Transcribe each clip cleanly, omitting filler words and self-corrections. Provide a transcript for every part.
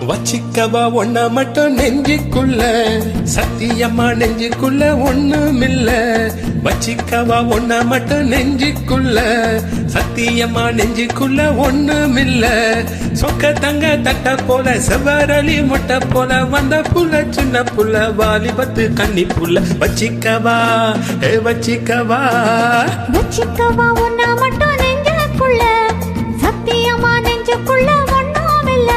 வச்சிக்கவா ஒன்ன மட்டும் நெஞ்சுக்குள்ள, சத்தியமா நெஞ்சுக்குள்ள ஒண்ணுமில்ல. வச்சிக்கவா ஒன்ன மட்டும் நெஞ்சுக்குள்ள, சத்தியமா நெஞ்சுக்குள்ள ஒண்ணுமில்ல. சொக்க தங்க தட்ட போல செவரளி முட்டை போல வந்த புள்ள சின்ன புள்ள வாலிபத்து கண்ணி புள்ள. வச்சிக்கவா வச்சிக்கவா வச்சிக்கவா ஒன்ன மட்டும் நெஞ்சுக்குள்ள, சத்தியமா நெஞ்சுக்குள்ள ஒண்ணுமில்ல.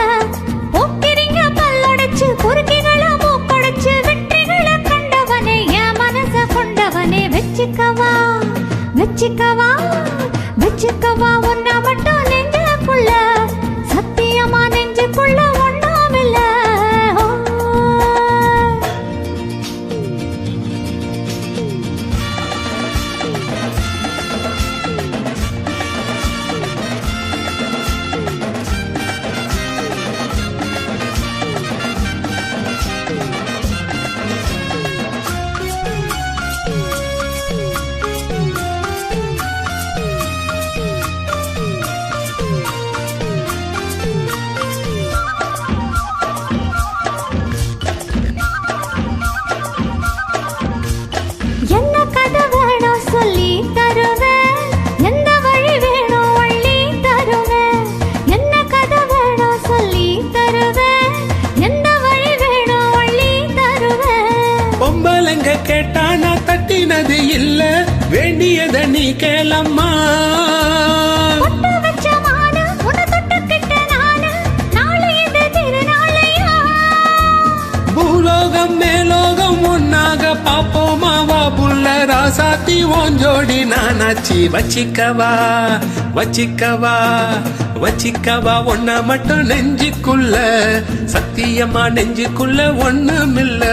போக்கிரிங்க பல்லடைச்சு பொறுக்கிகளை மூக்கடைச்சு வெற்றிகளை கண்டவனே என் மனச கொண்டவனே. வச்சிக்கவா வச்சிக்கவா வச்சிக்கவா ஒன்ன மட்டும் நெஞ்சுக்குள்ள, சத்தியமா நெஞ்சுக்குள்ள ஒண்ணுமில்ல. என்ன கதை வேணும் சொல்லி தருவேன், எந்த வழி வேணும் வழி தருவேன். என்ன கதை வேணும் சொல்லி தருவேன், எந்த வழி வேணும் வழி தருவேன். பொம்பளைங்க கேட்டா நான் தட்டினது இல்ல, வேண்டியத நீ கேளம்மா. பொட்டு வச்ச மானு, உன்னை தொட்டுக்கிட்ட நானு, நாளை இது திருநாளையா. பூலோகம் மேலோகம் ஒன்னாக பாப்போமா வா புள்ள ராசாத்தி ஓஞ்சோடி நானாச்சி. வச்சிக்கவா வச்சிக்கவா வச்சிக்கவா ஒன்ன மட்டும் நெஞ்சுக்குள்ள, சத்தியமா நெஞ்சுக்குள்ள ஒண்ணுமில்ல.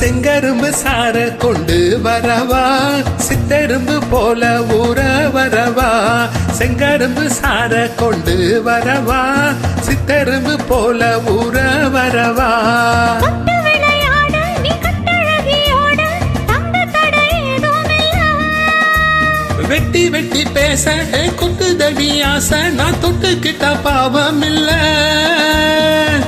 செங்கரும்பு சார கொண்டு வரவா, சித்தரும்பு போல ஊற வரவா. செங்கரும்பு சார கொண்டு வரவா, சித்தரும்பு போல ஊற வரவா. தொட்டு விளையாட நீ கட்டழகியோட, தங்க தடை ஏதுமில்ல. வெட்டி வெட்டி பேச குத்துதடி ஆசை, நான் தொட்டுக்கிட்ட பாவம் இல்ல.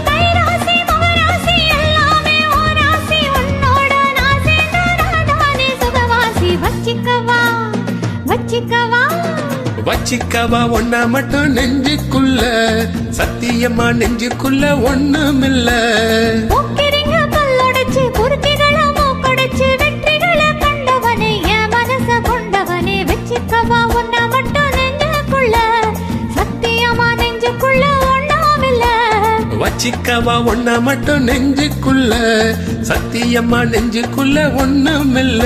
கைராசி மகராசி எல்லாமே ஓராசி, உன்னோட நான் சேர்ந்தா நானே சுகவாசி. வச்சிக்கவா வச்சிக்கவா வச்சிக்கவா ஒன்ன மட்டும் நெஞ்சுக்குள்ள, சத்தியமா நெஞ்சுக்குள்ள ஒண்ணுமில்ல. போக்கிரிங்க பல்லடைச்சு பொறுக்கிகளை மூக்கடைச்சு வெற்றிகளை கண்டவனே என் மனச கொண்டவனே. வச்சிக்கவா ஒன்ன மட்டும் நெஞ்சுக்குள்ள, சத்தியமா நெஞ்சுக்குள்ள ஒண்ணுமில்ல. வச்சிக்கவா ஒன்ன மட்டும் நெஞ்சுக்குள்ள, சத்தியமா நெஞ்சுக்குள்ள ஒண்ணுமில்ல.